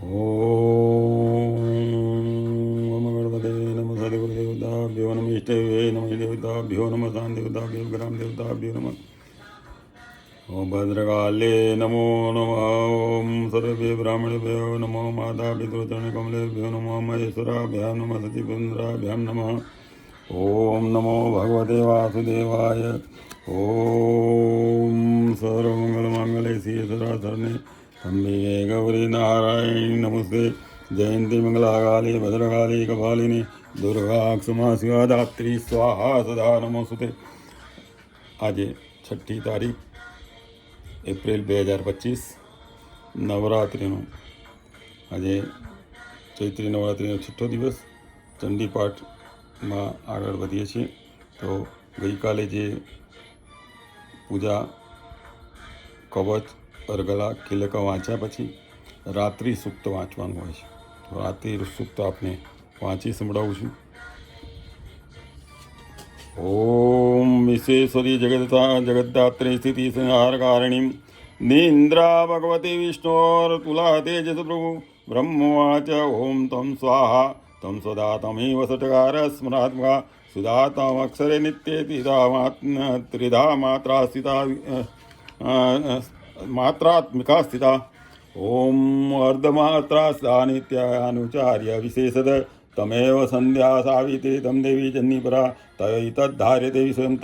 ઓમ ગણપતે નમ સદગુરુદેવતાભ્યો નમ ઇષ્ટવે નમ દેવતાભ્યો નમ શાંતિદેવતાભ્યો ગ્રામ દેવતાભ્યો નમ ઓમ ભદ્રકાલે નમો નમઃ ઓમ સર્વે બ્રાહ્મણેભ્યો નમો માતા પિતૃચરણકમલેભ્યો નમો મહેશ્વરાભ્યામ નમઃ સતીપુંદ્રાભ્યામ નમઃ ઓમ નમો ભગવતે વાસુદેવાય ઓમ સર્વમંગલમાંગલ્ये શિવે સર્વાર્થસાધિકે અંબિકે ગૌરી નારાયણી નમસ્તે જયંતી મંગલાકાલી ભદ્રકાલી કપાલિની દુર્ગા ક્ષમા શિવા ધાત્રી સ્વાહા સદા નમોસ્તુતે। આજે 6ઠ્ઠી તારીખ એપ્રિલ 2025 નવરાત્રિનો આજે ચૈત્રી નવરાત્રિનો 6ઠ્ઠો દિવસ ચંડીપાઠમાં આગળ વધીએ છીએ। તો ગઈકાલે જે પૂજા કવચ અર્ગલા કિલકા વાંચ્યા પછી રાત્રિ સૂક્ત વાંચવાનું હોય છે। તો રાત્રિ સૂક્ત આપને વાંચી સંભળાવું છું। ઓમ વિશ્વેશ્વરી જગદ્ધાત્રી સ્થિતિ સંહારકારિણીમ નિંદ્રા ભગવતી વિષ્ણોર્તુલા તેજસ પ્રભુ બ્રહ્મવાચ ઓમ તમ સ્વાહા તમ સદા તમેવ સટકાર સ્મરાત્મકા સુધાતમ અક્ષરે નિત્ય ત્રિધા માત્રા સ્થિતા માત્રાત્મિકા સ્થિતા ઓમ અર્ધમાત્રા નિત્યાનુચાર્ય વિશેષદ તમેવ સંધ્યા સાવિતે તમ દેવી જન્નીપરા તૈતદ્ધાર્યતે વિશ્વમ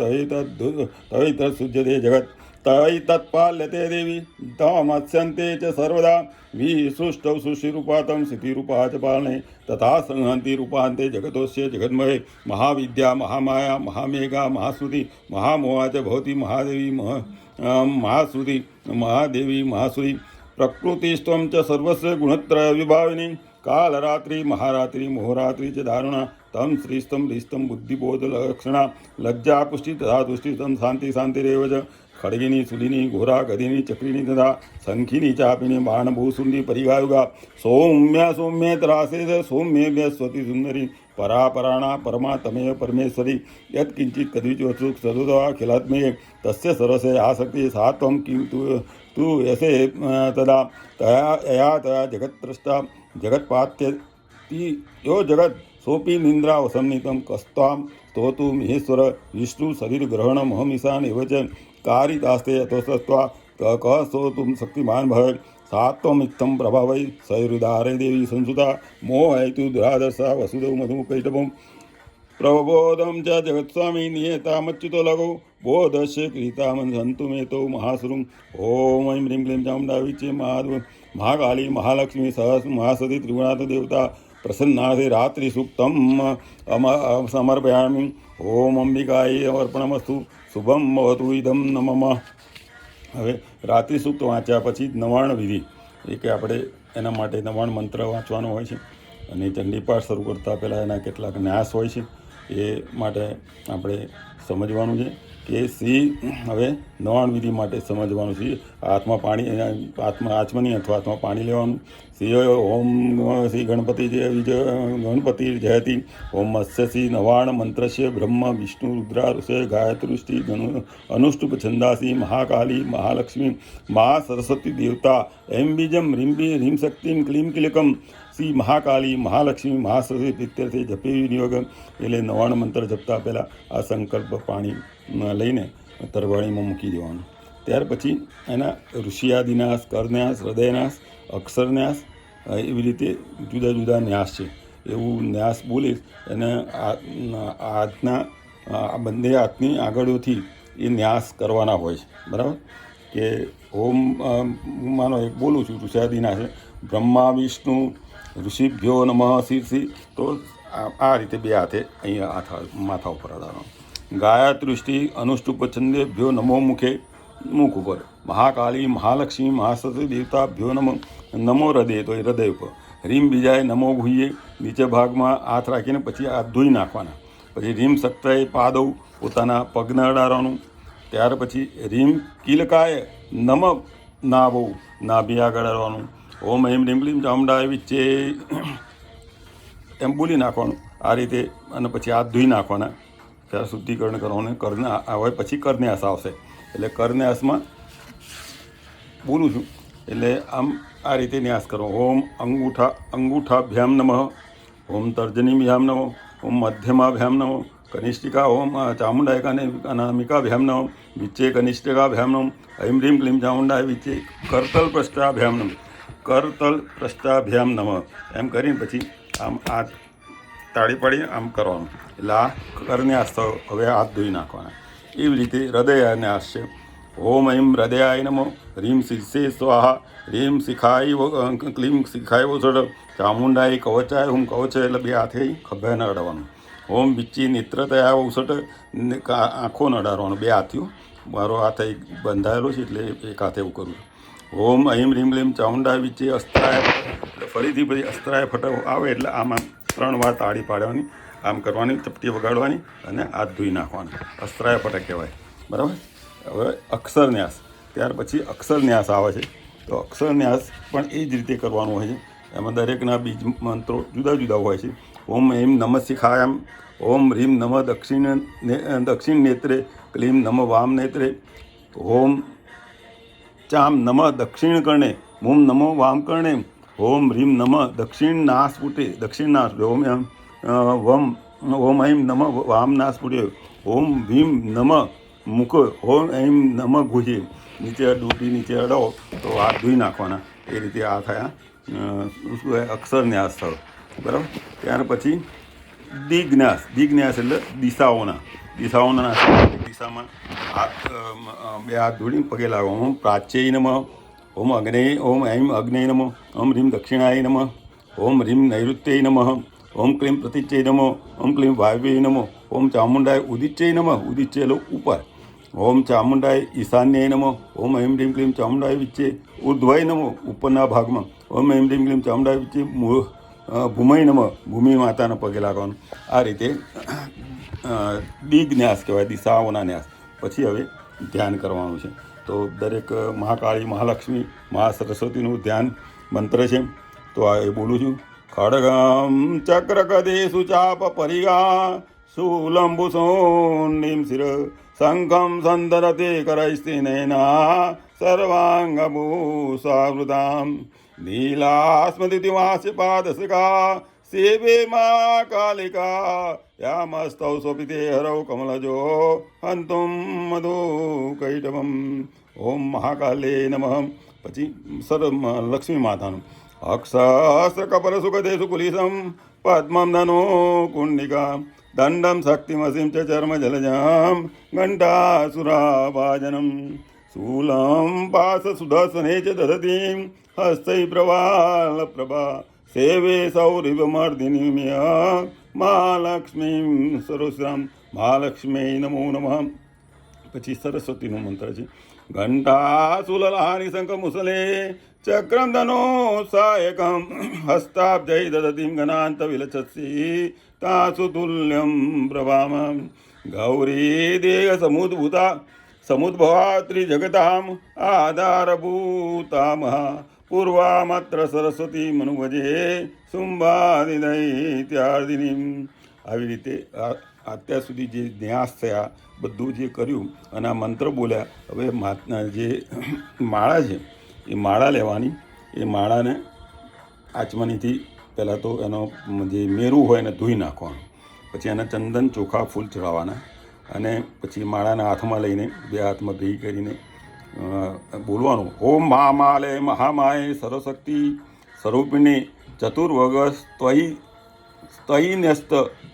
તૈતત્સુજ્યતે જગત તૈતત્પાલ્યતે દેવી તમત્સ્યન્તે ચ સર્વદા વિસૃષ્ટૌ સૃષ્ટિરૂપા તમ સ્થિતિરૂપા ચ પાલને તથા સંહંતિ રૂપાંતે જગતોસ્ય જગન્મયે મહાવિદ્યા મહામાયા મહામેઘા મહાશ્રુતિ મહામોહા ચ ભવતી મહાદેવી મહાશ્રુતિ મહાદેવી મહાશ્રુતિ પ્રકૃતિસ્ત્વં ચ સર્વસ્વ ગુણત્રય વિભાવિની કાલરાત્રિ મહારાત્રિ મોહરાત્રિ ચ દારુણા તમ શ્રીસ્તમ હ્રીસ્તમ બુદ્ધિબોધ લક્ષણા લજ્જા પુષ્ટિ તથા તુષ્ટિ તમ શાંતિ શાંતિરેવ ચ ખડગિની સુલિની ઘોરા ગદિની ચક્રીની તથા શંખિની ચાપિની બાણભૂસુંડી પરિગાયુગા સૌમ્યા સૌમ્ય ત્રાસે સૌમ્ય વ્યસ્વતી સુંદરી પરાપરાણા પરમા તમેવ પરમેશ્વરી યત્ કિંચિત કદ્વિચોત્સુક સદુદા ખિલાત્મયે તસ્ય સરસે આસક્તિ સા ત્વં કિં તું યસે તદા તયા તયા જગત્દ્રષ્ટા જગત્પાત્યતિ યો જગત સોપી નિંદ્રા વસન્નિતમ કસ્તામ સ્તોતુ મહેશ્વર વિષ્ણુ શરીર ગ્રહણમહમિશાન એવ ચ કારિતાસ્તે અતોસ્ત્વા કહ સ્તોતુમ શક્તિમાન ભવ સાત્વમિત્થમ પ્રભાવૈ સૈરુદારે દેવી સંસુતા મોહૈતુ દુરાદર્શા વસુદેવ મધુકૈટભમ પ્રબોધમ ચ જગત્સ્વામી નિયતામચ્યુતો લઘુ બોધસ્ય ક્રીતામન સંતુ મેતો મહાસુરું ઓમ ઐં હ્રીં ક્લીં ચામુંડા વિચે મહાકાલી મહાલક્ષ્મી સહસ મહાસતી ત્રિગુણાત દેવતા પ્રસન્નાથે રાત્રિ સૂક્તમ સમર્પયામિ ઓમ અંબિકાય અર્પણમસ્તુ શુભમ ભવતુ ઇદમ નમઃ। હવે રાત્રિ સૂક્ત વાંચ્યા પછી નવાણ વિધિ એ કે આપણે એના માટે નવાણ મંત્ર વાંચવાનો હોય છે અને ચંડીપાઠ શરૂ કરતાં પહેલાં એના કેટલાક ન્યાસ હોય છે એ માટે આપણે સમજવાનું છે કે હવે નવાણ વિધિ માટે સમજવાનું છે। હાથમાં પાણી આચમની અથવા હાથમાં પાણી લેવાનું। શ્રી ઓમ શ્રી ગણપતિ ગણપતિ જયતિ ઓમ મત્સ્યસી નવાણ મંત્રસ્ય બ્રહ્મ વિષ્ણુ રુદ્રા ઋષય ગાયત્રુષ્ટિ અનુષ્ટુપ છંદાસી મહાકાલી મહાલક્ષ્મી મહા સરસ્વતી દેવતા એમ બીજમ રીમ્બી રીમ શક્તિમ ક્લીમ કિલકમ શ્રી મહાકાલી મહાલક્ષ્મી મહાસરસ્વતી પ્રીત્યર્થે જપે વિનિયોગ એટલે નવાણ મંત્ર જપતા પહેલાં આ સંકલ્પ પાણી લઈને તરવાણીમાં મૂકી દેવાનું। ત્યાર પછી એના ઋષિયાદિનાશ કરન્યાસ હૃદયનાશ અક્ષરન્યાસ એવી રીતે જુદા જુદા ન્યાસ છે એવું ન્યાસ બોલીશ અને હાથના બંને હાથની આગળોથી એ ન્યાસ કરવાના હોય છે બરાબર કે ઓમ માનો એક બોલું છું ઋષિયાદિનાશ બ્રહ્મા વિષ્ણુ ઋષિભ્યો નમઃ શીર્ષી તો આ રીતે બે હાથે અહીંયા માથા ઉપર અડાડવાનું। ગાયત્રુષ્ટિ અનુષ્ટુપ છંદેભ્યો નમો મુખે મુખ ઉપર મહાકાલી મહાલક્ષ્મી મહાસરસ્વતી દેવતાભ્યો નમો હૃદય તો એ હૃદય ઉપર રીમ બીજાએ નમો ભૂઈએ નીચે ભાગમાં હાથ રાખીને પછી હાથ ધોઈ નાખવાના। પછી રીમ સક્તાએ પાદવ પોતાના પગને અડાડવાનું। ત્યાર પછી રીમ કિલકાએ નમ નાભો નાભી આગળ અડાડવાનું। ઓમ ઐં હ્રીં ક્લીં ચામુંડાય વિચ્ચે એમ બોલી નાખવાનું આ રીતે અને પછી હાથ ધોઈ નાખવાના। ત્યારે શુદ્ધિકરણ કરવાનું કર્ણ આવે પછી કર્ણ્યાસ આવશે એટલે કર્ણ્યાસમાં બોલું છું એટલે આમ આ રીતે ન્યાસ કરો. ઓમ અંગૂઠાભ્યામ નમઃ, ઓમ તર્જનીભ્યામ નમઃ, ઓમ મધ્યમાભ્યામ નમઃ, કનિષ્ઠિકા ઓમ ચામુંડાયકા અનામિકાભ્યામ નમઃ, વિચ્ચે કનિષ્ઠિકાભ્યામ નમઃ, ઐમ રીમ ક્લીમ ચામુંડાય વિચ્ચે કરતલ પૃષ્ઠાભ્યામ નમઃ, કરતલ પૃષ્ઠાભ્યામ નમઃ. એમ કરીને પછી આમ આ તાળી પાડીને આમ કરવાનું. એટલે આ કરન્યાસ થયો. હવે હાથ ધોઈ નાખવાના. એવી રીતે હૃદયાન્યાસ છે. ઓમ ઐમ હૃદયાય નમો, રીમ શિરસે સ્વાહા, રીમ શિખાય ક્લીમ શિખાય ઓસડ, ચામુંડાય કવચાય ઓમ કવચ, એટલે બે હાથે ખભે ન અડાડવાનું. ઓમ વિચ્ચી નેત્રતયા ઓસટ, આંખો ન અડાડવાનું. બે હાથીઓ મારો હાથ બંધાયેલો છે એટલે એક હાથે એવું કરું છું. ઓમ ઐમ રીમ લીમ ચામુંડાય વિચ્ચે અસ્ત્રાય, એટલે ફરીથી પછી અસ્ત્રાય ફટાવો આવે એટલે આમાં 3 વાર તાળી પાડવાની, આમ કરવાની, ચપટી વગાડવાની અને હાથ ધોઈ નાખવાના. અસ્ત્રાય ફટક કહેવાય. બરાબર. હવે અક્ષરન્યાસ. ત્યાર પછી અક્ષરન્યાસ આવે છે. તો અક્ષરન્યાસ પણ એ જ રીતે કરવાનું હોય છે. એમાં દરેકના બીજ મંત્રો જુદા જુદા હોય છે. ઓમ એમ નમઃ શિખાયામ, ઓમ રીમ નમઃ દક્ષિણ નેત્રે, ક્લીમ નમઃ વામ નેત્રે, ઓમ ચામ નમઃ દક્ષિણ કર્ણે, ઓમ નમઃ વામ કર્ણે, ઓમ રીમ નમઃ દક્ષિણ નાસપુટે, દક્ષિણ નાસ, ઓમ ઐમ નમઃ વામ નાસપુટે, ઓમ ભીમ નમઃ મુખ, ઓમ ઐમ નમઃ ગુહે. નીચે ડૂટી નીચે અડાવો તો હાથ ધોઈ નાખવાના. એ રીતે આ થયા શું અક્ષરન્યાસ થયો. બરાબર. ત્યાર પછી દિગ્ન્યાસ. દિગ્ન્યાસ એટલે દિશાઓના દિશામાં હાથ બે હાથ ધોડીને પગે લાગો. ઓમ પ્રાચ્યય નમઃ, ઓમ ઐમ અગ્નેય નમઃ, ઓમ રીમ દક્ષિણાય નમઃ, ઓમ રીમ નૈઋત્યય નમઃ, ઓમ ક્લીમ પ્રતિચ્યય નમઃ, ઓમ ક્લીમ વાયવ્યય નમઃ, ઓમ ચામુંડાય ઉદિચ્યય નમઃ, ઉદિચ્ય એટલે ઉપર, ઓમ ચામુંડાય ઈશાન્યય નમઃ, ઓમ ઐમ રીમ ક્લીમ ચામુંડાય વિચ્ચે ઉર્ધ્વય નમઃ, ઉપરના ભાગમાં, ઓમ ઐમ રીમ ક્લીમ ચામુંડાય વિચ્ચે ભૂમય નમઃ, ભૂમિ માતાના પગે લાગવાનું. આ રીતે દિગ્ન્યાસ કહેવાય, દિશાઓના ન્યાસ. પછી હવે ધ્યાન કરવાનું છે. તો દરેક મહાકાળી, મહાલક્ષ્મી, મહાસરસ્વતીનું ધ્યાન મંત્ર છે. તો આ એ બોલું છું. ખડગમ ચક્રકદેશુ ચાપ પરિગા, શૂલંબુસોન્નિમ શિર, શંખમ સંદરતે કરૈસ્તિનૈના, સર્વાંગભૂષાવૃતામ, નીલાસ્મદિતિવાસ્ય પાદશિખા, સેવે મા કાલિકા, યામસ્તૌ સ્વપિતે હરૌ કમલજો, હંતુમ મધુકૈટવમ. ઓમ મહાકાલે નમઃ. પછી લક્ષ્મી માતાનું અક્ષસ્ર કપલ સુખદેશુ કુલિસમ, પદ્મમ ધનો કુંડિકા, દંડમ શક્તિમસીમ ચ ચર્મ જલજામ, ઘંટાસુરાભાજનમ, શૂલમ પાસ સુદર્શને ચ દધતીમ, હસ્તૈ પ્રવાલ પ્રભા, સેવે સૌરિવમર્દિનીમ્ય, મહાલક્ષ્મીમ સરોસ્રામ. મહાલક્ષ્મી નમો નમઃ. પછી સરસ્વતીનો મંત્ર છે. ઘંટા સુલલાની શંખ મુસલે, ચક્રમ ધનો સાયકમ, હસ્તાબ્જય દદતીમ ઘનાંત વિલચસી, તાસુ તુલ્યમ પ્રભામ, ગૌરી દેહ સમુદ્ભવા ત્રિજગતામ, આધારભૂતા મહા, પૂર્વામત્ર સરસ્વતી મનુવજે, શુંભાદિદૈત્યાર્દિનીમ. આવી રીતે અત્યાર સુધી જે ન્યાસ થયા બધું જે કર્યું અને આ મંત્ર બોલ્યા. હવે જે માળા છે એ માળા લેવાની. એ માળાને આચમનીથી પહેલાં તો એનો જે મેરું હોય એને ધોઈ નાખવાનું. પછી એને ચંદન ચોખા ફૂલ ચડાવવાના અને પછી માળાના હાથમાં લઈને બે હાથમાં ભેગી કરીને બોલવાનું. ઓમ મહામાલે મહામાય સર્વશક્તિ સ્વરૂપિણી ચતુર્વગ સ્તયી ન્યસ્ત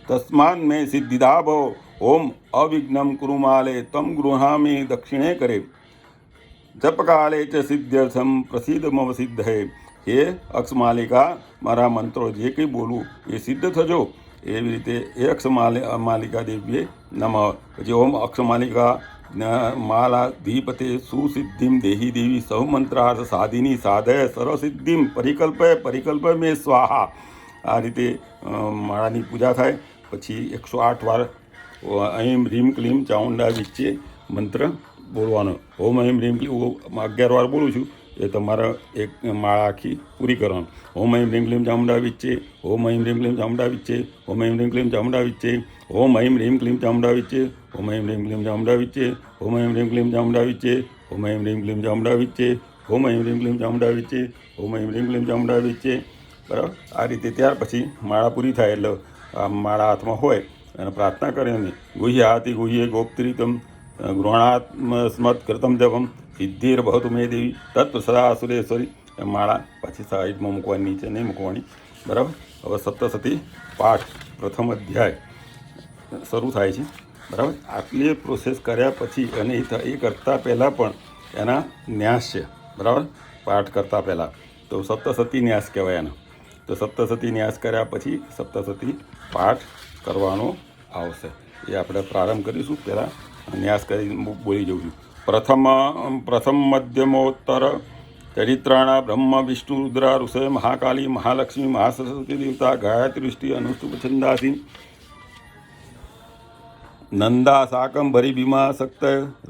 તસ્માન મેં સિદ્ધિદાભો, ઓમ અવિઘ્નમ કુરુમાલે તમ ગૃહામી દક્ષિણે કરે, જપકાલે ચ સિદ્ધ્યર્થમ પ્રસિદ્ધ મમ સિદ્ધહે. હે અક્ષમાલિકા, મારા મંત્રો જે કંઈ બોલું એ સિદ્ધ થજો. એવી રીતે એ અક્ષમાલિકા દેવીએ નમઃ. પછી ઓમ અક્ષમાલિકા માલા ધીપતે સુસિદ્ધિમ દેહી દેવી સૌમંત્રાર્થ સાધિની સાધય સર્વસિદ્ધિમ પરિકલ્પય મે સ્વાહા. આ રીતે માળાની પૂજા થાય. પછી 108 વાર ઐમ રીમ ક્લીમ ચામુંડા વિચ્ચે મંત્ર બોલવાનો. ઓમ ઐમ રીમ ક્લીમ 11 વાર બોલું છું. એ તમારે એક માળા આખી પૂરી કરવાની. ઓમ ઐમ રીમ ક્લીમ ચામુંડા વિચ્ચે, ઓમ ઐમ રીમ ક્લીમ ચામુંડા વિચ્ચે, ઓમ ઐમ રીમ ક્લીમ ચામુંડા વિચ્ચે, ઓમ ઐમ રીમ ક્લીમ ચામુંડા વિચ્ચે, ઓમ ઐમ રીમ ક્લીમ ચામુંડા વિચ્ચે, ઓમ ઐમ રીમ ક્લીમ ચામુંડા વિચ્ચે, ઓમ ઐમ રીમ ક્લીમ ચામુંડા વિચ્ચે, ઓમ ઐમ હ્રીમ ક્લીમ ચામુંડા વિચે, ઓમ ઐમ હ્રીમ ક્લીમ ચામુંડા વિચે. બરાબર, આ રીતે ત્યાર પછી માળા પૂરી થાય એટલે આ માળા હાથમાં હોય અને પ્રાર્થના કરીને ગુહ્ય હાથી ગુહ્ય ગોપ્ત્રીતમ ગૃહણાત્મ સ્મત કૃતમ જપમ સિદ્ધિર બહતુ મે દેવી તત્વ સદા સુરેશ્વરી. માળા પાછી સાઈડમાં મૂકવાની, નીચે નહીં મૂકવાની. બરાબર, હવે સપ્તસતી પાઠ પ્રથમ અધ્યાય શરૂ થાય છે. બરાબર, આટલી પ્રોસેસ કર્યા પછી અને એ કરતાં પહેલાં પણ એના ન્યાસ છે. બરાબર, પાઠ કરતાં પહેલાં તો સપ્તસતી ન્યાસ કહેવાય એના. તો સપ્તસતી ન્યાસ કર્યા પછી સપ્તસતી પાઠ કરવાનો આવશે. એ આપણે પ્રારંભ કરીશું. પહેલાં ન્યાસ કરી બોલી જઉં છું. પ્રથમ મધ્યમોત્તર ચરિત્રાણા બ્રહ્મ વિષ્ણુ રુદ્રા ઋષય મહાકાલી મહાલક્ષ્મી મહાસરસ્વતી દેવતા ગાયત્રી વૃષ્ટિ અનુષ્ટુપ છંદાસી નંદા શાકંભરી ભીમા શક્ત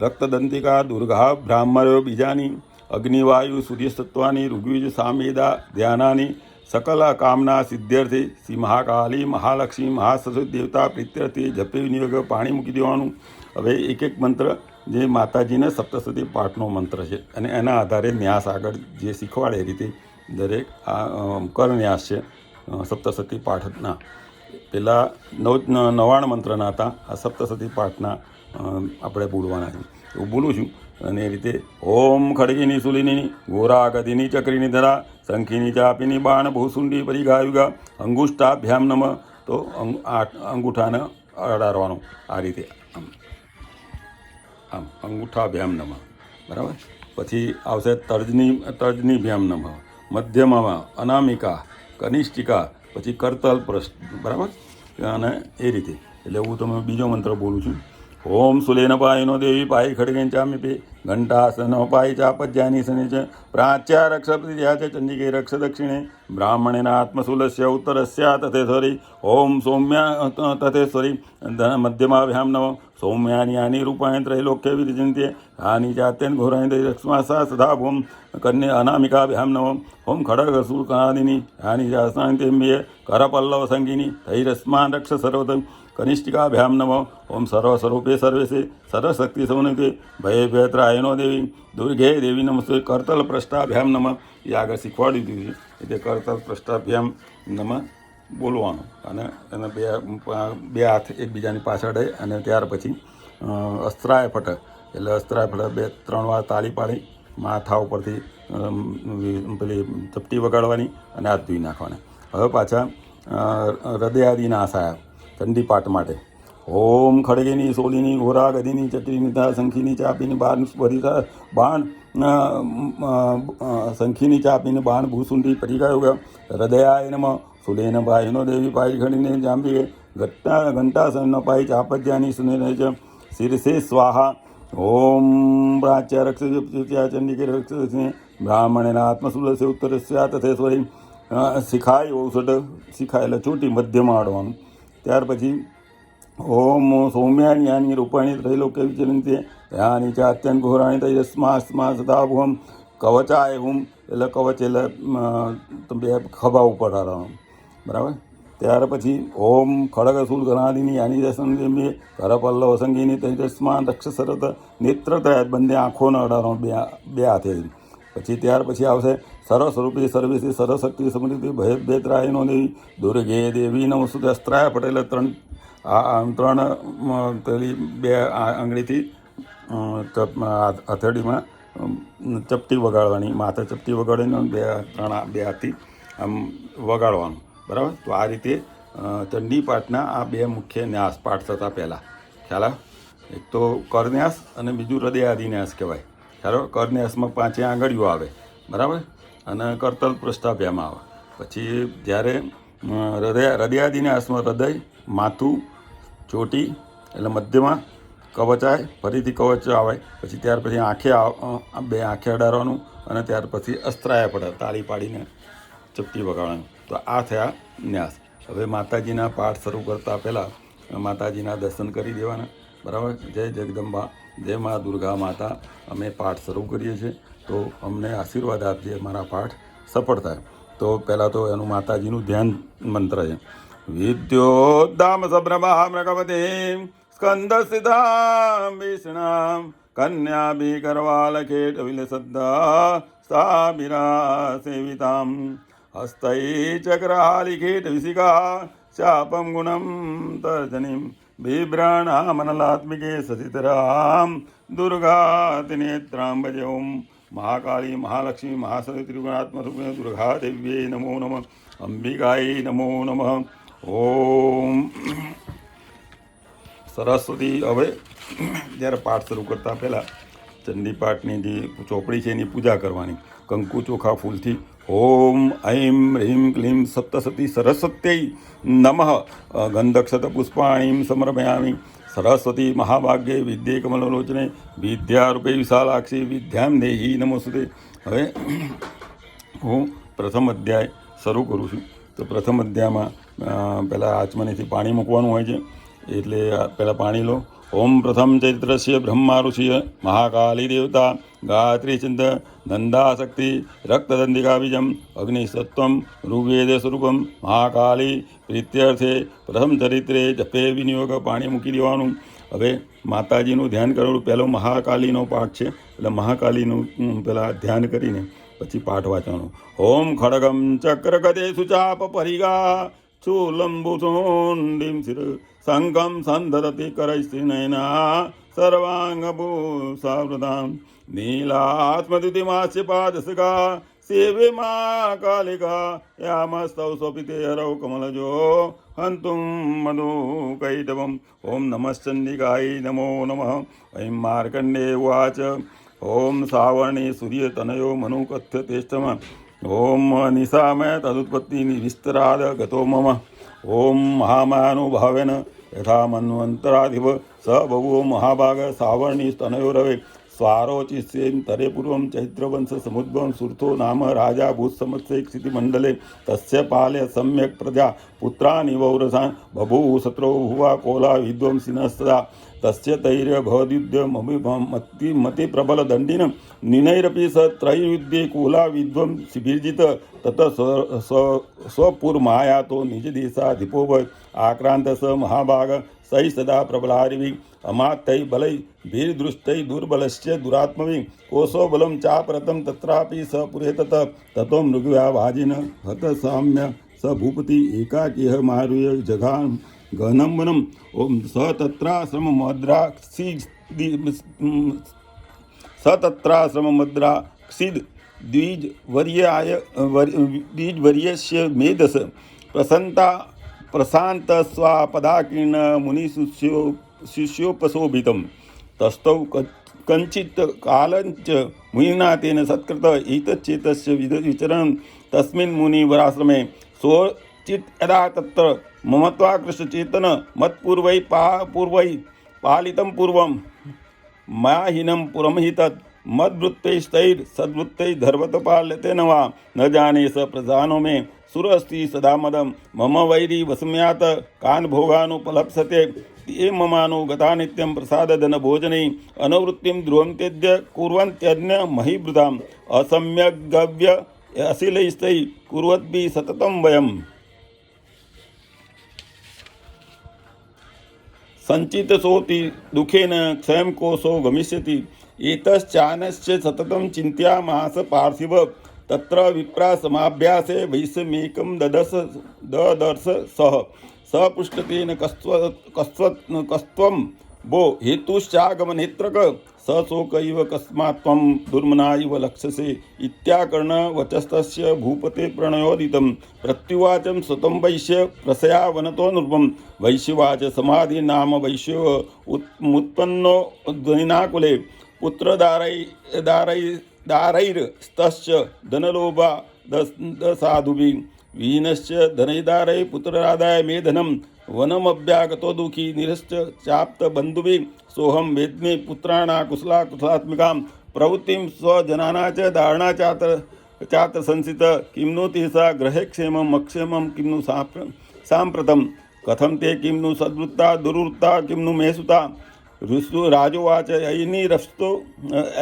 રક્તદંતિકા દુર્ગા બ્રાહ્મણો બીજાની અગ્નિવાયુ સૂર્યસત્વાની ઋગ્વીજ સામેદા ધ્યાનાની સકલ કામના સિદ્ધ્યર્થે શ્રી મહાકાલી મહાલક્ષ્મી મહાસરસ્વતી દેવતા પ્રીત્યર્થે જપે વિનિયોગ પાણી મૂકી દેવાનું. હવે એક એક મંત્ર જે માતાજીને સપ્તસતી પાઠનો મંત્ર છે અને એના આધારે ન્યાસ આગળ જે શીખવાડે એ રીતે દરેક આ કરન્યાસ છે સપ્તસતી પાઠના. પેલા 99 મંત્રના હતા, આ સપ્તસતી પાઠના આપણે બોલવાના છે. હું બોલું છું અને એ રીતે ઓમ ખડગીની સુલીની ગોરા ગદીની ચક્રીની ધરા શંખીની ચાપીની બાણ ભૂસુંડી પરિગાયુગા અંગુષ્ઠાભ્યામ નમ. તો અંગૂઠાને અડાડવાનું આ રીતે આમ અંગૂઠાભ્યામ નમ. બરાબર, પછી આવશે તર્જની ભ્યામ નમ, મધ્યમાં અનામિકા કનિષ્ઠિકા, પછી કરતલ પ્રશ્ન. બરાબર, અને એ રીતે. એટલે હું તમે બીજો મંત્ર બોલું છું. ઓમ સુલેન પાયનો દેવી પાય ખડગેન ચામીપે ઘંટાસન પાય ચાપજ્યાની શનિ છે પ્રાચ્યા રક્ષ પ્રતિજ્યા છે ચંડિકે રક્ષ દક્ષિણે બ્રાહ્મણેના આત્મશુલસ્ય ઉત્તરસ્યા તથેશ્વરી. ઓમ સૌમ્યા તથેશ્વરી મધ્યમાભ્યામ નવ સૌમ્યાની આની રૂપાણી ત્રૈલોક્ય વિરજંત્ય આની ચાત્યન ઘોરાણી લક્ષ્માસા સદા ભૂમ કન્યા અનામિકાભ્યામ નવ ઓમ ખડગ સુરકાદિની આની જાસ્તાંત્ય કરપલ્લવ સંગીની ધૈરસ્માન રક્ષ સર્વત કનિષ્ઠિકાભ્યામ નમઃ. ઓમ સર્વસ્વરૂપે સર્વેશે સર્વશક્તિ સૌનતે ભયભ્યત્રાયનો દેવી દુર્ગે દેવી નમસ્તે કરતલ પૃષ્ઠાભ્યામ નમઃ. એ આગળ શીખવાડી દીધું છે. એટલે કરતલ પૃષ્ઠાભ્યામ નમઃ બોલવાનું અને એને બે હાથ એકબીજાની પાછળ અને ત્યાર પછી અસ્ત્રાય ફટ, એટલે અસ્ત્રાય ફટ 2-3 વાર તાળી પાડી માથા ઉપરથી પેલી ચપટી વગાડવાની અને હાથ ધોઈ નાખવાના. હવે પાછા હૃદયાદિના આસાયા ચંડી પાઠ માટે. ઓમ ખડગીની સોલીની ઘોરા ગદીની ચક્રીની ધા શંખીની ચાપીની બાણ શંખીની ચાપીની બાણ ભૂસુંડી પરિગાયુગ હૃદયાય નમ સુલેન ભાઈનો દેવી પાઈ ખડીને જાંબીએ ઘંટાસન પાઈ ચાપજ્યાની સુને છે શિરસે સ્વાહા. ઓમ પ્રાચ્ય રક્ષ ચંડિકે રક્ષ બ્રાહ્મણેના આત્મશુલસ્ય ઉત્તરસ્યા તથેશ્વરી. શિખાય ઔષધ શિખાય એટલે ચોટી મધ્યમાં આડવાનું. ત્યાર પછી ઓમ સૌમ્યાની યાની રૂપાણી ત્રૈલોક્ય વિચરંતે યાની ચાત્યન ઘોરાણી તયસ્મા સદાભુમ કવચાય હુમ, એટલે કવચ એટલે બે ખભા ઉપર આડવાનું. બરાબર, ત્યાર પછી ઓમ ખડગસુલ ગણાદિની યાની દસંગે કરપલ્લવ સંગીની તયસ્માન રક્ષ સરત નેત્રત્રય, બંને આંખોને અડાડવાનું બે હાથે. પછી ત્યાર પછી આવશે સર્વ સ્વરૂપી સર્વેથી સર્વશક્તિ સમૃદ્ધિ ભયભ્યત્રાયનો દેવી દુર્ગે દેવી નમસ્તે. અસ્ત્રાય પટેલ ત્રણ પેલી બે આંગળીથી હથેળીમાં ચપટી વગાડવાની, માથે ચપટી વગાડીને બે હાથથી આમ વગાડવાનું. બરાબર, તો આ રીતે ચંડી પાઠના આ બે મુખ્ય ન્યાસ પાઠ થતા પહેલાં ખ્યાલ. એક તો કરન્યાસ અને બીજું હૃદયાદિ ન્યાસ કહેવાય. ખ્યાલ, કરન્યાસમાં 5 આંગળીઓ આવે. બરાબર, અને કરતલ પૃષ્ઠાભ્યામ આવે. પછી જ્યારે હૃદયાદિ ન્યાસમાં હૃદય, માથું, ચોટી એટલે મધ્યમાં કવચાય, ફરીથી કવચ આવે. પછી ત્યાર પછી બે આંખે અડાડવાનું અને ત્યાર પછી અસ્ત્રાય પડે, તાળી પાડીને ચપટી વગાડવાનું. તો આ થયા ન્યાસ. હવે માતાજીના પાઠ શરૂ કરતાં પહેલાં માતાજીના દર્શન કરી દેવાના. બરાબર, જય જગદંબા, જય મા દુર્ગા માતા. અમે પાઠ શરૂ કરીએ છીએ, તો અમને આશીર્વાદ આપજે, મારા પાઠ સફળ થાય. તો પહેલાં તો એનું માતાજીનું ધ્યાન મંત્ર છે. વિદ્યોદામ સબ્રમા મૃગવતે સ્કંદ સિદ્ધામ વિષ્ણામ કન્યા ભી કરવાલ ખેટ વિલ સદ્ધા स्थाभिरा सेवितां हस्तै चक्रहालिकेटविशिखा शापं गुणं तर्जनीं बिभ्राणामनलात्मिके सचितरां दुर्गातिनेत्रां भजे। ओं महाकाली महालक्ष्मी महासरस्वती त्रिगुणात्मरूपिणे दुर्गा देव्यै नमो नमः। અંબિકાય નમો નમઃ. ઓમ સરસ્વતી. હવે જ્યારે પાઠ શરૂ કરતાં પહેલાં ચંડી પાઠની જે ચોપડી છે એની પૂજા કરવાની કંકુ ચોખા ફૂલથી. ઓમ ઐં હ્રીં ક્લીં સપ્તસતી સરસ્વત્यै નમઃ. ગંધક્ષત પુષ્પાણીં સમર્પયામિ. સરસ્વતી મહાભાગ્યે વિદ્યે કમલલોચને વિદ્યારૂપે વિશાલાક્ષી વિદ્યામ દેહી નમોસ્તુતે. હવે હું પ્રથમ અધ્યાય શરૂ કરું છું. તો પ્રથમ અધ્યાયમાં પહેલાં આચમનીથી પાણી મૂકવાનું હોય છે, એટલે પહેલાં પાણી લો. ઓમ પ્રથમ ચૈત્રસ્ય બ્રહ્મા ઋષિય મહાકાલી દેવતા ગાયત્રી ચિંત નંદાશક્તિ રક્તદંડિકા બીજમ અગ્નિસત્વમ ઋગ્વેદ સ્વરૂપમ મહાકાલી પ્રીત્યર્થે પ્રથમ ચરિત્રે જપે વિનિયોગ. પાણી મૂકી દેવાનું. હવે માતાજીનું ધ્યાન કરવાનું. પહેલો મહાકાલીનો પાઠ છે, એટલે મહાકાલીનું પહેલાં ધ્યાન કરીને પછી પાઠ વાંચવાનો. ઓમ ખડગમ ચક્ર ગદે સુચાપ પરિગા ચૂલંબુસોંડીમ શિર શંખમ સંધરતિ કરૈસ્ત્રીનયના સર્વાંગભૂષાવૃતામ નીલાત્મદ્યુતિમાસ્ય પાદસગા સેવે મા કાલિકા યામસ્તૌ સ્વપિતે હરૌ કમલજો હંતુમ મધુ કૈટવમ. ઓમ નમશ્ચંડિકાય નમો નમઃ. ઐં માર્કંડે ઉવાચ ઓમ સાવર્ણી સૂર્યતનયો મનુકથ્ય તેષ્ટમ. ઓમ નિશામય તદુત્પત્તિ વિસ્તરાદ ગતો મમ. ઓમ મહામાનુભાવેન યથા મન્વંતરાધિપ સ બહુવો મહાભાગ સાવર્ણી સ્તનયો રવે સ્વારોચિષ્યેન તરે પૂર્વમ ચૈત્રવંશ સમુદ્ભવમ સુરથો નામ રાજા ભૂત સંવત્સરે ક્ષિતિમંડલે તસ્ય પાલ્ય સમ્યક પ્રજા પુત્રાનિ વૌરસાન બભૂવ શત્રો ભુવા કોલા વિદ્વંસિનસ્તદા તસ્ય તૈર્ય ભવદ્યુદ્ધ મતિ પ્રબલ દંડિન નિનૈરપી સ ત્રયુદ્ધે કોલા વિદ્વં શિભિર્જિત તત સ્વપુરમાયાતો નિજ દેશાધિપો ભય આક્રાંત સ મહાભાગ સૈ સદા પ્રબલારિવિ અમાત્તૈ બલૈ ભીર્દૃષ્ટૈ દુર્બલસ્ય દુરાત્મવિ કોશો બલમ ચાપ્રતમ તત્રાપી સ પુરે તતો મૃગવ્યા વાજિન હત સામ્ય સ ભૂપતિ એકાકીહ મારુય જઘાન ગહનમ વનમ. ઓમ સતત્રાશ્રમ મદ્રાક્ષિદ દ્વિજવર્યસ્ય મેધસ પ્રશાંત સ્વાપદાકીર્ણ મુનિશિષ્યોપશોભિતમ તસ્તૌ કંચિત કાલંચ મુનિના તેન સત્કૃત એતચ્ચેતસ્ય વિચરણ તસ્મિન મુનિવરાશ્રમે સોચિત યદા તત્ર મમત્વાકૃષ્ટચેતન મત્પૂર્વૈ પાલિતમ પૂર્વમ માહિનમ પુરમહિતત મદ્વૃત્તૈસ્તૈર સદ્વૃત્તૈ ધર્વતપાલ્યતે ન વા ન જાને સ પ્રજાનો મે સુરસ્તિ સદા મદમ મમ વૈરી વસમ્યાત કાન ભોગાનુપલપ્સતે એ મમાનો ગતા નિત્યમ પ્રસાદધન ભોજનૈ અનવૃત્તિમ ધ્રુવં ત્યજ્ય કુર્વન્ત્યજ્ઞ મહીભૃતામ અસમ્યક ગવ્ય અશિલૈસ્તૈ કુર્વદ્ભિ સતતમ વયમ. સંચિતસોતિ દુઃખેન ક્ષયં કોશો ગમિષ્યતિ એતશ્ચાનશ્ચ સતતમ ચિંત્યામાસ પાર્થિવ તત્ર વિપ્રા સમાભ્યાસે વૈષમેકમ દદર્શ સહ સપૃષ્ટતેન કસ્ત્વમ ભો હેતુશ્ચાગમનેત્રક સશોક ઇવ કસ્માત્ ત્વં દુર્મના ઇવ લક્ષસે ઇત્યાકર્ણ વચસ્તસ્ય ભૂપતે પ્રણયોદિતમ પ્રત્યુવાચમ સ્વતમ વૈશ્ય પ્રસયા વનતો નૃપમ વૈશ્યવાચ સમાધિ નામ વૈશ્યો મુત્પન્નો ધ્વનિનાકુલે પુત્રદારૈસ્તશ્ચ ધનલોભા દસાધુભિ વીનશ્ચ ધનૈદારૈ પુત્રરાદાય મે ધનમ વનમભ્યાગતો દુઃખી નિરશ્ચ ચાપ્ત બંધુભિ સોહમ વેદ્મે પુત્રાણા કુશલાત્મિકામ પ્રવૃત્તિમ સ્વજનાના ચ ધારણા ચાત્ર સંસિત કિમનો તેસા ગ્રહે ક્ષેમમ અક્ષેમમ કિમનું સાંપ્રતમ કથમ તે કિમનું સદ્વૃત્તા દુર્વૃત્તા કિમનું મેસુતા ઋષુ રાજોવાચ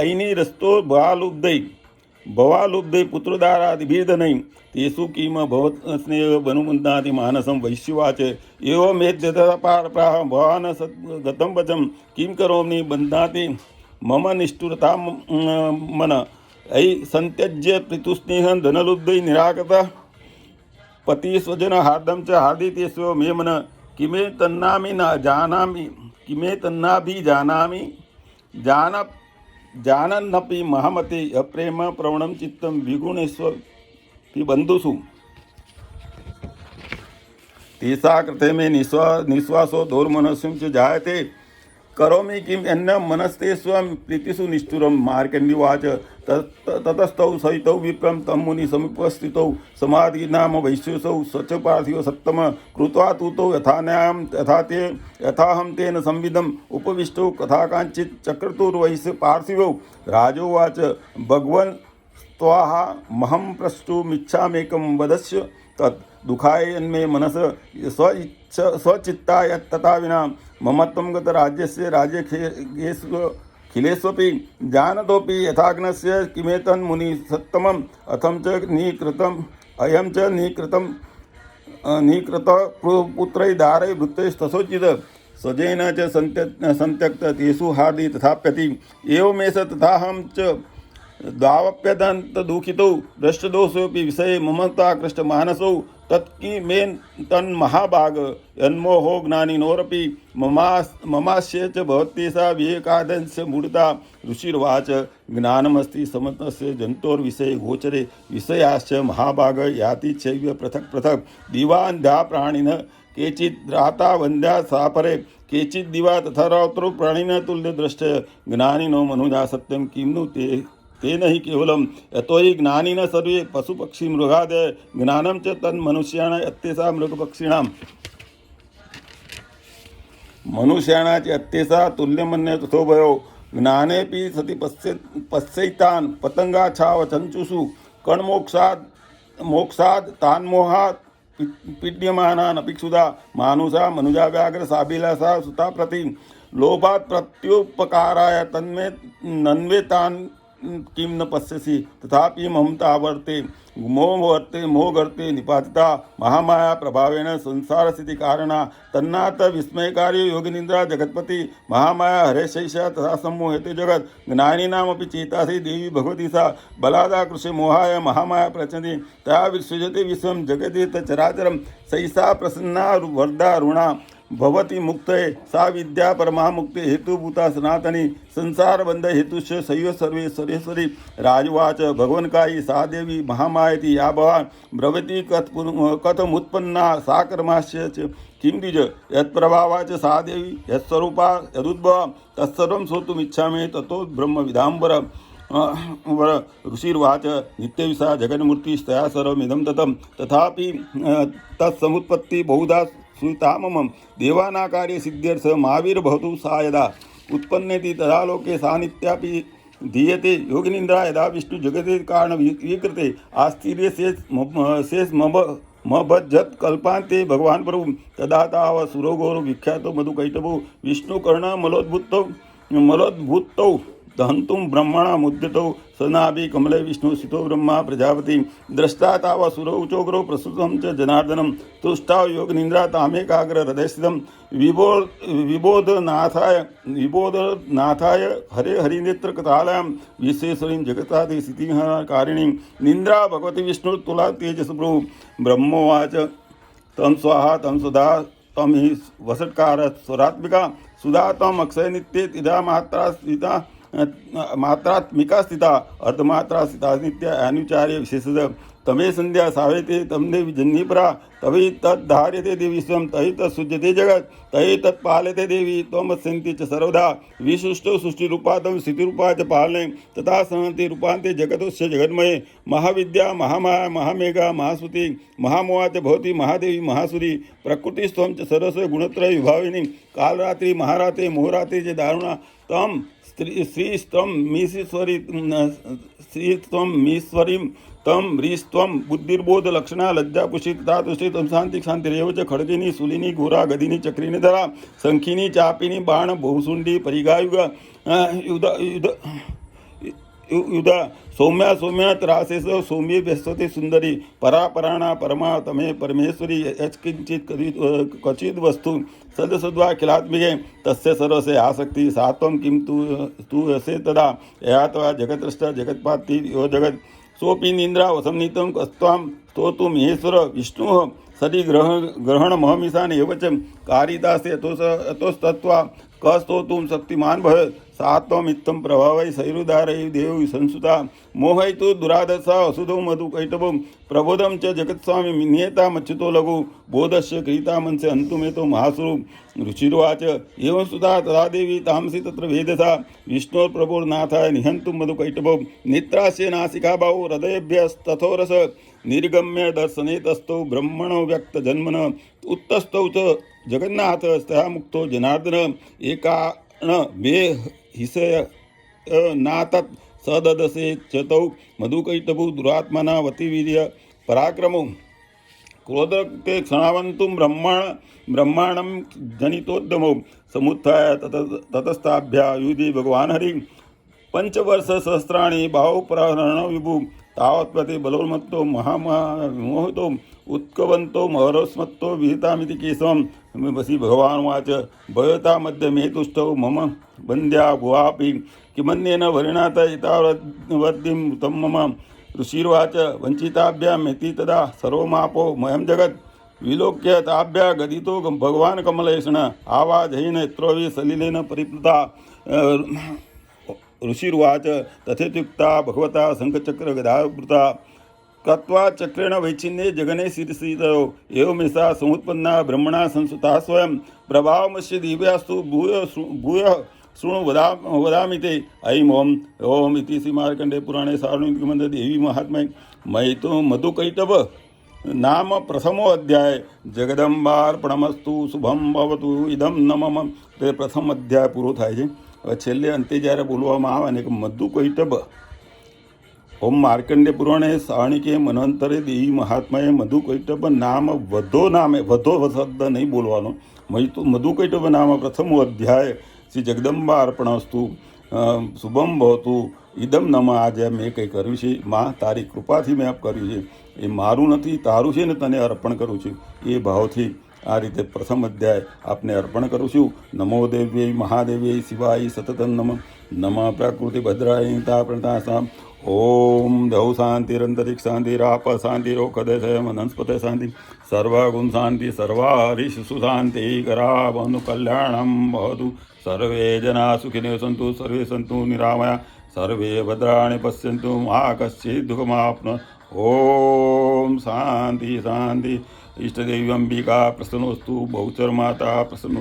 ઐની રસ્તો ભવાલુબ્ધૈ પુત્રદારાદિભીર્ધનૈ તેસુ કિમ ભવત્સ્નેહ બનુમુન્દાતિ માનસમ વૈશ્યવાચ એવ મેદ્યતપારપ્રાહ ભવાન ગતમ વચમ કિમ કરોમિ બંધાતિ મમ નિષ્ઠુરતા મન ऐ संत्यज्य प्रीतुस्नेह धनलुब्धै निराकृतः पति स्वजन हार्दम च हार्दिते स्व मे मन किमे तन्नामि न जानामि किमे तन्नाभि जानामि जानन्नपि महामते अप्रेम प्रवणं चित्तं विगुणेष्वपि बन्धुषु तेषा कृते मे निश्वासो दोर्मनस्यं च जायते करोमि किम् अन्नं मनस्ते स्वं प्रीतिषु निष्ठुरं मार्कण्डेयुवाच ततस्तौ सहितौ विप्रं तं मुनि समुपस्थितौ समाधिनाम वैश्यसौ स्वच्छ पार्थिव सत्तम कृत्वा तूतौ यथा न्यायं यथाहं तेन संविदम् उपविष्टौ कथा काञ्चित् चक्रतुर्वैश्य पार्थिवौ राजोवाच भगवन् त्वाहा महं प्रष्टुमिच्छामेकं वदस्य तत् दुःखाय यन्मे मनस स्वचित्ताय तथा विना ममत्वं गत राज्यस्य राज्यखिलेष्वपि जानतोऽपि यथाग्नस्य किमेतन्मुनि सत्तमम् अथं च अयं च निकृत पुत्रै दारै वृत्तैस्तथोचित स्वजेन च संत्यक्त तेषु हार्दि तथाप्यति एवमेष तथाहं च दावप्यदन्तदुःखितौ भ्रष्टदोषोऽपि विषये ममताकृष्टमानसौ तत्किमेन तन्महाभाग यन्मोहो ज्ञानिनोरपि ममास्य च भवत्येषा विवेकादस्य मूढता ऋषिर्वाच ज्ञानमस्ति समस्तस्य जन्तोर्विषये गोचरे विषयाश्च महाभाग याति चैव पृथक् पृथक् दिवान्ध्या प्राणिनः केचिद्राता वन्द्या सापरे केचित् दिवा तथा रात्रौ प्राणिनः तुल्यदृष्टय ज्ञानिनो मनुजा सत्यं किं नु तेन हि केवलं यतो हि ज्ञानिनः सर्वे पशुपक्षी मृगादय ज्ञानं च तन्मनुष्याणां अत्येषा मृगपक्षिणां मनुष्याणां च अत्येषा तुल्यमन्य तथोभयो ज्ञानेऽपि सति पश्यैतान् पतङ्गाच्छावचञ्चुषु कण्मोक्षात् तान्मोहात् पीड्यमानान् अपिक्षुधा मानुषा मनुजा व्याघ्र साबिलासा सुता प्रति लोभात् प्रत्युपकाराय तन्मे नन्वेतान् किं न पश्यसि तथापि ममतावर्ते मोहगर्ते निपातिता महामाया प्रभावेन संसारस्थिति कारणा तन्नाथ विस्मयकारी योगिनिन्द्रा जगत्पति महामाया हरेशैषा तथा सम्मोहते जगत् ज्ञानिनामपि चेतासि देवी भगवती सा बलादाकृष्य मोहाय महामाया प्रचन्ति तया विसृजते विश्वं जगति चराचरं सैषा प्रसन्ना वरदा ऋणा भवति मुक्तये सा विद्या परमामुक्ते हेतुभूता सनातनी संसार बंध हेतुश्च सैव सर्वेश्वरेश्वरी राजवाच भगवन्कायी सा देवी महामायति या भवान् ब्रवती कथमुत्पन्ना सा कर्माश्च किं द्विज यत्प्रभावा च सा देवी यत्स्वरूपा यदुद्भवा तत्सर्वं श्रोतुमिच्छामि ततो ब्रह्मविदाम्बर ऋषिर्वाच नित्यविषा जगन्मूर्तिस्तया सर्वमिदं ततं तथापि तत्समुत्पत्ति बहुधा श्रुता मम देवानाकार्य सिद्ध्यर्थ महावीर्भवतु सा यदा उत्पन्नेति तदा लोके सा नित्यापि दीयते योगिनिन्द्रा यदा विष्णु जगते कारण विकृते आस्तीर्य शेष मभज्जत् कल्पान्ते भगवान् प्रभु तदा ताव सुरोगोरो विख्यातो मधुकैटभो विष्णुकर्ण मलोद्भूतौ दहन्तुं ब्रह्मणा मुद्यतौ सनाभि कमले विष्णु सितो ब्रह्मा प्रजापति द्रष्टा तावसुरौ चोग्रौ प्रसुतं च जनार्दनं तुष्टाव योगनिन्द्रा तामेकाग्र हृदयस्थितं विबोधनाथाय हरे हरिनेत्रकथालयां विश्वेश्वरीं जगताति स्थितिकारिणीं निन्द्रा भगवती विष्णु तुला तेजसप्रभु ब्रह्मोवाच तं स्वाहा तं सुधा तं हि वसत्कार स्वरात्मिका सुधा तम अक्षय नित्ये तिदा मात्रात्मिका स्थिता अर्धमात्रा स्थिता नित्या अनुचार्य विशेषद तमे संध्या सावेते तम देवी जन्नीपरा तवि तद्धार्यते देवी स्वं तहि तत्सुज्यते जगत् तहि तत्पाल्यते देवी त्वमस्यन्ति च सर्वदा विशिष्टो सृष्टिरूपा तं स्थितिरूपा च पालने तथा सहन्ति रूपान्ते जगतोस्य जगन्मये महाविद्या महामाया महामेघा महासुति महामोहा च भवति महादेवी महासुरी प्रकृतिस्त्वं च सर्वस्व गुणत्रय विभाविनी कालरात्रि महारात्रि मोहरात्रि च दारुणा तम श्रीस्त्वं मीश्वरीं तम ह्रीस्त्वं बुद्धिर्बोधलक्षणा लज्जापुषि तथा तुष्टि तम शांतिरेव च खड्गिनी शूलिनी घोरा गदिनी चक्रिणी धरा शंखिनी चापिनी बाण बहुशुंडी परिगायुग युधा सौम्या सौम्या त्रासेस सौम्ये व्यस्वती सुंदरी परापराणा परमा तमे परमेश्वरी यत्किंचित क्वचित वस्तु सदसद्वा खिलात्मिके तस्य सर्वसे आसक्ति सात्वं किं तू यसे तदा यात्वा जगत्रष्टा जगत्पाति यो जगत् सोऽपि निन्द्रा वसंनितं कस्त्वां स्तोतुं महेश्वर विष्णुः सदि ग्रहणमहमीशान एव च कारिदासे अतोस्तत्वा कस्तोतुं शक्तिमान भवेत् सात्वमित्थं प्रभावै सैरुदारै देव संसुता मोहयतु दुरादशा असुधो मधुकैटभो प्रबोधं च जगत्स्वामी नियता मच्युतो लघु बोधस्य क्रीतामंसे अंतुमेतो महासुरु रुचिर्वाच एवं सुधा तदा देवी तामसी तत्र वेदसा विष्णोर्प्रभोर्नाथाय निहन्तुं मधुकैटभो नेत्रास्य नासिकाबाहु हृदयेभ्यस्तथोरस निर्गम्य दर्शने तस्थौ ब्रह्मणो व्यक्तजन्मन उत्तस्थौ च जगन्नाथ स्तः मुक्तो जनार्दन एकाण वे हिसय नातत् सददसे चतौ मधुकैटभु दुरात्मना वतिवीर्य पराक्रमो क्रोधक्ते क्षणावन्तुं ब्रह्माणं जनितोद्यमो समुत्थाय ततस्ताभ्या युधि भगवान् हरि पंचवर्षसहस्राणि बाहुपराहरण विभु तावत्प्रति बलोन्मत्तो महामोहितो उत्कवन्तो महरस्मत्तो विहितामिति केशवं वसी भगवानुवाच भयता मध्ये मे तुष्टौ मम बन्द्या भुवापि किमन्येन वरिणात एतावद्वद्दिं तं मम ऋषिर्वाच वञ्चिताभ्यामेति तदा सर्वमापो मयं जगत् विलोक्य ताभ्या गदितो भगवान् कमलेशण आवाजहीन यत्रोवि सलिलेन परिप्लुता ऋषिर्वाच तथेत्युक्ता भगवता शङ्खचक्रगदावृता कृत्वा चक्रेण वैच्छिन्ने जगने शिरसितयो एवमेषा समुत्पन्ना ब्रह्मणा संसुता स्वयं प्रभावमस्य दिव्यास्तु भूयः शृणु वदामि ते ऐं ओम इति श्रीमार्कण्डे पुराणे सार्वजनिकमन्त्रे देवी महात्म्ये मयि तो मधुकैटभ नाम प्रथमो अध्याय जगदंबार्पणमस्तु शुभम भवतु इदम न मम તે પ્રથમ અધ્યાય પૂરો થાય છે. હવે છેલ્લે અંતે જ્યારે બોલવામાં આવે ને કે મધુકૈટભ ઓમ માર્કંડે પુરાણે સાણિકે મનંતરે દેવી મહાત્માએ મધુકૈટભ નામ વધો નામે વધો શબ્દ નહીં બોલવાનો. મધુકૈટભ નામ પ્રથમો અધ્યાય શ્રી જગદંબા અર્પણસ્તુ શુભમ ભવતું ઇદમ નમ. આજે મેં કંઈ કર્યું છે માં તારી કૃપાથી મેં કર્યું છે, એ મારું નથી તારું છે ને તને અર્પણ કરું છું. એ ભાવથી આ રીતે પ્રથમ અધ્યાય આપને અર્પણ કરું છું. નમો દેવ્ય મહાદેવ્ય શિવાય સતત નમ પ્રકૃતિ ભદ્રાય તા પ્રણતાસામ. ઓમ દૌ શાંતિરંતરિક્ષ શાંતિરાપ શાંતિરોકદય વનસ્પતિ શાંતિ સર્વગુણ શાંતિ સર્વારીષુ શાંતિ કરાવનું કલ્યાણમ ભવતુ. સર્વે જના સુખિનો સંતુ સર્વે સંતુ નિરામયા સર્વે ભદ્રાણિ પશ્યન્તુ મા કશ્ચિદ દુઃખમાપ્ન. ઓમ શાંતિ શાંતિ. ઈષ્ટદેવી અંબિકા પ્રસન્નોસ્તુ. બહુચર માતા પ્રસન્નો.